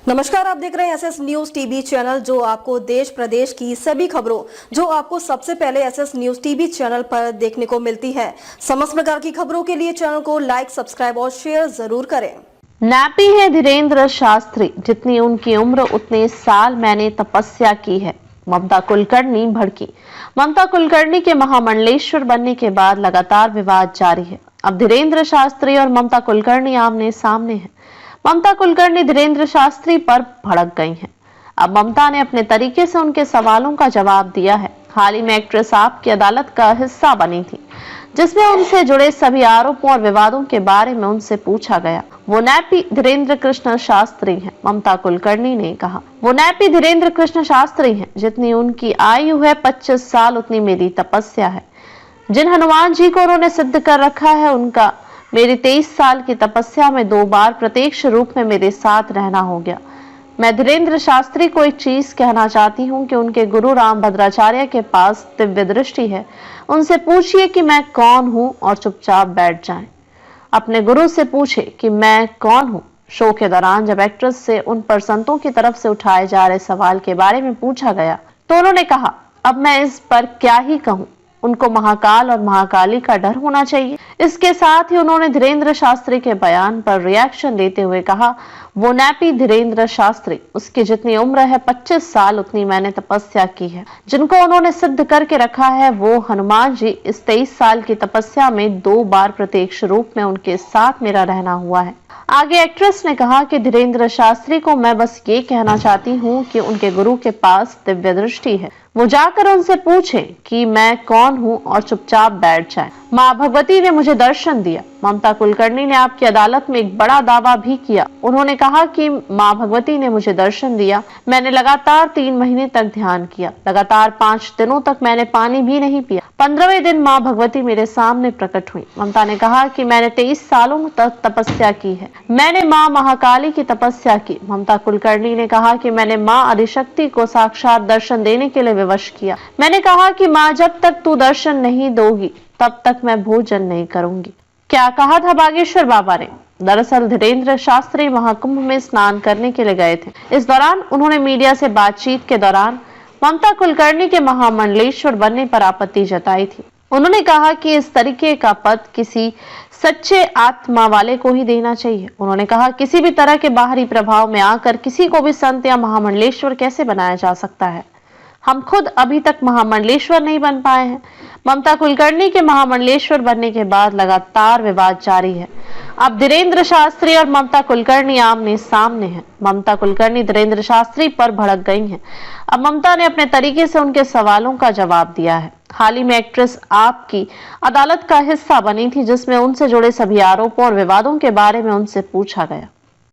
नमस्कार, आप देख रहे हैं एसएस न्यूज टीवी चैनल, जो आपको देश प्रदेश की सभी खबरों जो आपको सबसे पहले एसएस न्यूज टीवी चैनल पर देखने को मिलती है। समस्त प्रकार की खबरों के लिए चैनल को लाइक, सब्सक्राइब और शेयर जरूर करें। नैपी है धीरेन्द्र शास्त्री, जितनी उनकी उम्र उतने साल मैंने तपस्या की है। ममता कुलकर्णी भड़की। ममता कुलकर्णी के महामंडलेश्वर बनने के बाद लगातार विवाद जारी है। अब धीरेन्द्र शास्त्री और ममता कुलकर्णी आमने सामने हैं। ममता कुलकर्णी धीरेन्द्र शास्त्री पर भड़क गई हैं। अब ममता ने अपने तरीके से उनके सवालों का जवाब दिया है। हाल ही में एक्ट्रेस आपकी अदालत का हिस्सा बनी थी, जिसमें उनसे जुड़े सभी आरोपों और विवादों के बारे में उनसे पूछा गया। वो नैपी धीरेन्द्र कृष्ण शास्त्री हैं, ममता कुलकर्णी ने कहा। वो नैपी धीरेन्द्र कृष्ण शास्त्री हैं, जितनी उनकी आयु है 25 साल उतनी मेरी तपस्या है। जिन हनुमान जी को उन्होंने सिद्ध कर रखा है, उनका मेरी 23 साल की तपस्या में 2 बार प्रत्यक्ष रूप में मेरे साथ रहना हो गया। मैं धीरेन्द्र शास्त्री को एक चीज कहना चाहती हूँ कि उनके गुरु रामभद्राचार्य के पास दिव्य दृष्टि है। उनसे पूछिए कि मैं कौन हूँ और चुपचाप बैठ जाएं। अपने गुरु से पूछे कि मैं कौन हूँ। शो के दौरान जब एक्ट्रेस से उन पर संतों की तरफ से उठाए जा रहे सवाल के बारे में पूछा गया, तो उन्होंने कहा, अब मैं इस पर क्या ही कहूँ। उनको महाकाल और महाकाली का डर होना चाहिए। इसके साथ ही उन्होंने धीरेन्द्र शास्त्री के बयान पर रिएक्शन देते हुए कहा, वो नैपी धीरेन्द्र शास्त्री, उसकी जितनी उम्र है 25 साल उतनी मैंने तपस्या की है। जिनको उन्होंने सिद्ध करके रखा है, वो हनुमान जी, इस 23 साल की तपस्या में 2 बार प्रत्यक्ष रूप में उनके साथ मेरा रहना हुआ है। आगे एक्ट्रेस ने कहा कि धीरेन्द्र शास्त्री को मैं बस ये कहना चाहती हूँ कि उनके गुरु के पास दिव्य दृष्टि है। वो जाकर उनसे पूछें कि मैं कौन हूँ और चुपचाप बैठ जाएं। माँ भगवती ने मुझे दर्शन दिया। ममता कुलकर्णी ने आपकी अदालत में एक बड़ा दावा भी किया। उन्होंने कहा कि माँ भगवती ने मुझे दर्शन दिया। मैंने लगातार 3 महीने तक ध्यान किया। लगातार 5 दिनों तक मैंने पानी भी नहीं पिया। 15वें दिन माँ भगवती मेरे सामने प्रकट हुई। ममता ने कहा कि मैंने 23 सालों तक तपस्या की है। मैंने माँ महाकाली की तपस्या की। ममता कुलकर्णी ने कहा कि मैंने माँ आदिशक्ति को साक्षात दर्शन देने के लिए विवश किया। मैंने कहा कि माँ, जब तक तू दर्शन नहीं दोगी तब तक मैं भोजन नहीं करूंगी। क्या कहा था बागेश्वर बाबा ने? दरअसल धीरेन्द्र शास्त्री महाकुंभ में स्नान करने के लिए गए थे। इस दौरान उन्होंने मीडिया से बातचीत के दौरान ममता कुलकर्णी के महामंडलेश्वर बनने पर आपत्ति जताई थी। उन्होंने कहा कि इस तरीके का पद किसी सच्चे आत्मा वाले को ही देना चाहिए। उन्होंने कहा, किसी भी तरह के बाहरी प्रभाव में आकर किसी को भी संत या महामंडलेश्वर कैसे बनाया जा सकता है। हम खुद अभी तक महामंडलेश्वर नहीं बन पाए हैं। ममता कुलकर्णी के महामंडलेश्वर बनने के बाद लगातार विवाद जारी है। अब धीरेन्द्र शास्त्री और ममता कुलकर्णी आमने सामने हैं। ममता कुलकर्णी धीरेन्द्र शास्त्री पर भड़क गई हैं। अब ममता ने अपने तरीके से उनके सवालों का जवाब दिया है। हाल ही में एक्ट्रेस आपकी अदालत का हिस्सा बनी थी, जिसमें उनसे जुड़े सभी आरोपों और विवादों के बारे में उनसे पूछा गया।